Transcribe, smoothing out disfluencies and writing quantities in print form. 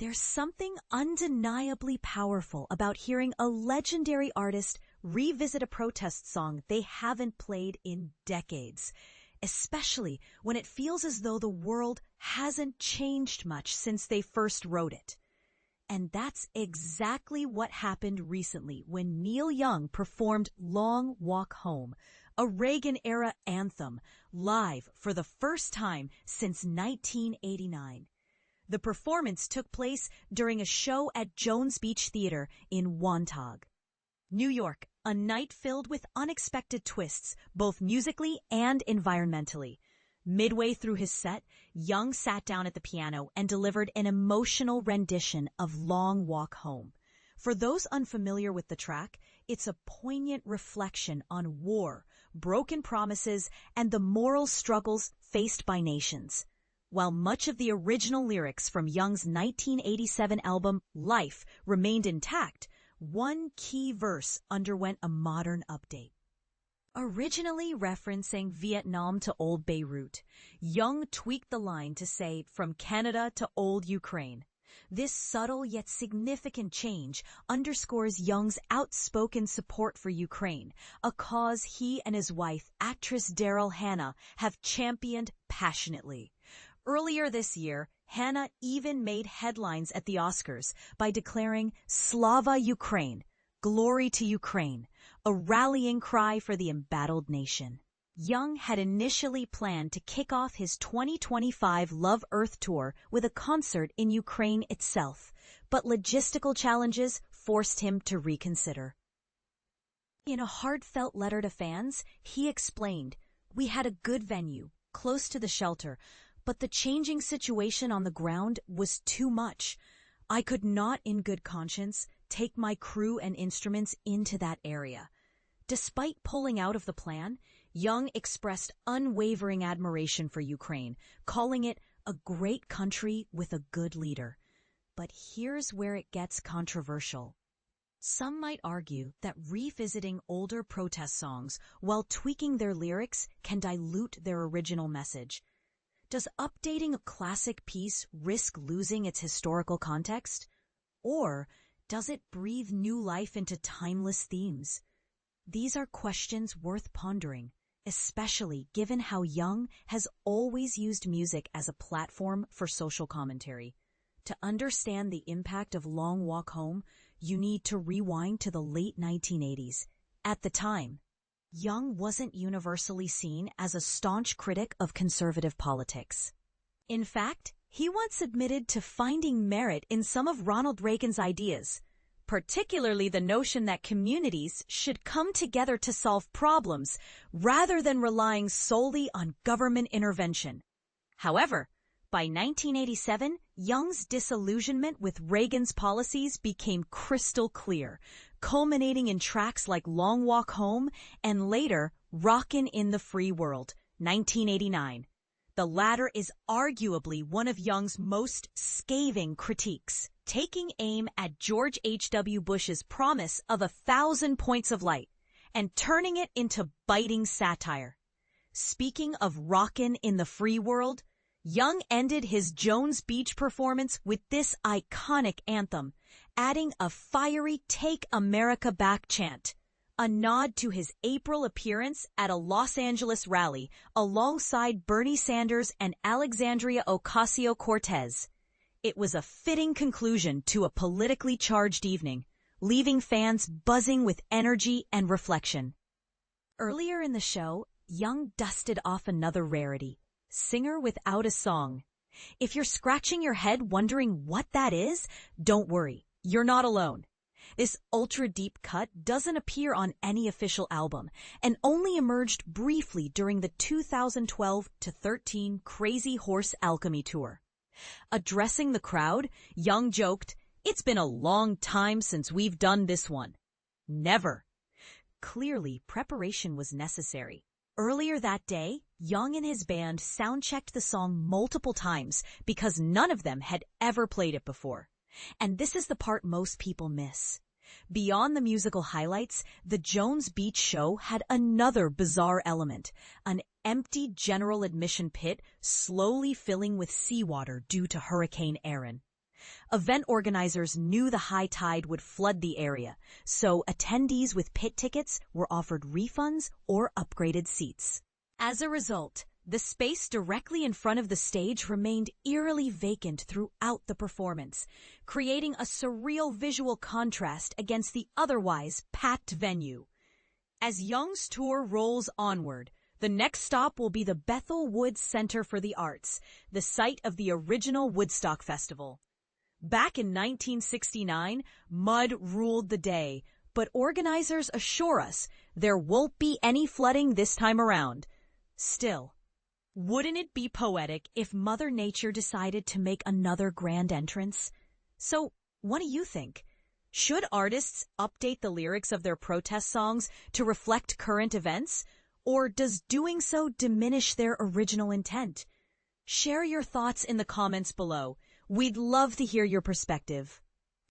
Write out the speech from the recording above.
There's something undeniably powerful about hearing a legendary artist revisit a protest song they haven't played in decades, especially when it feels as though the world hasn't changed much since they first wrote it. And that's exactly what happened recently when Neil Young performed Long Walk Home, a Reagan-era anthem, live for the first time since 1989. The performance took place during a show at Jones Beach Theater in Wantagh, New York, a night filled with unexpected twists, both musically and environmentally. Midway through his set, Young sat down at the piano and delivered an emotional rendition of Long Walk Home. For those unfamiliar with the track, it's a poignant reflection on war, broken promises, and the moral struggles faced by nations. While much of the original lyrics from Young's 1987 album Life remained intact, one key verse underwent a modern update. Originally referencing Vietnam to Old Beirut, Young tweaked the line to say from Canada to Old Ukraine. This subtle yet significant change underscores Young's outspoken support for Ukraine, a cause he and his wife, actress Daryl Hannah, have championed passionately. Earlier this year, Hannah even made headlines at the Oscars by declaring Slava Ukraine, glory to Ukraine, a rallying cry for the embattled nation. Young had initially planned to kick off his 2025 Love Earth tour with a concert in Ukraine itself, but logistical challenges forced him to reconsider. In a heartfelt letter to fans, he explained, "We had a good venue, close to the shelter, but the changing situation on the ground was too much. I could not, in good conscience, take my crew and instruments into that area." Despite pulling out of the plan, Young expressed unwavering admiration for Ukraine, calling it a great country with a good leader. But here's where it gets controversial. Some might argue that revisiting older protest songs while tweaking their lyrics can dilute their original message. Does updating a classic piece risk losing its historical context? Or does it breathe new life into timeless themes? These are questions worth pondering, especially given how Young has always used music as a platform for social commentary. To understand the impact of Long Walk Home, you need to rewind to the late 1980s. At the time, Young wasn't universally seen as a staunch critic of conservative politics. In fact, he once admitted to finding merit in some of Ronald Reagan's ideas, particularly the notion that communities should come together to solve problems rather than relying solely on government intervention. However, by 1987, Young's disillusionment with Reagan's policies became crystal clear, culminating in tracks like Long Walk Home and later Rockin' in the Free World, 1989. The latter is arguably one of Young's most scathing critiques, taking aim at George H.W. Bush's promise of 1,000 points of light and turning it into biting satire. Speaking of Rockin' in the Free World, Young ended his Jones Beach performance with this iconic anthem, adding a fiery Take America Back chant, a nod to his April appearance at a Los Angeles rally alongside Bernie Sanders and Alexandria Ocasio-Cortez. It was a fitting conclusion to a politically charged evening, leaving fans buzzing with energy and reflection. Earlier in the show, Young dusted off another rarity, Singer Without a Song. If you're scratching your head wondering what that is, don't worry, you're not alone. This ultra-deep cut doesn't appear on any official album and only emerged briefly during the 2012-13 Crazy Horse Alchemy tour. Addressing the crowd, Young joked, "It's been a long time since we've done this one." Never. Clearly, preparation was necessary. Earlier that day, Young and his band sound-checked the song multiple times because none of them had ever played it before. And this is the part most people miss. Beyond the musical highlights, the Jones Beach show had another bizarre element, an empty general admission pit slowly filling with seawater due to Hurricane Erin. Event organizers knew the high tide would flood the area, so attendees with pit tickets were offered refunds or upgraded seats. As a result, the space directly in front of the stage remained eerily vacant throughout the performance, creating a surreal visual contrast against the otherwise packed venue. As Young's tour rolls onward, the next stop will be the Bethel Woods Center for the Arts, the site of the original Woodstock Festival. Back in 1969, mud ruled the day, but organizers assure us there won't be any flooding this time around. Still, wouldn't it be poetic if Mother Nature decided to make another grand entrance? So, what do you think? Should artists update the lyrics of their protest songs to reflect current events? Or does doing so diminish their original intent? Share your thoughts in the comments below. We'd love to hear your perspective.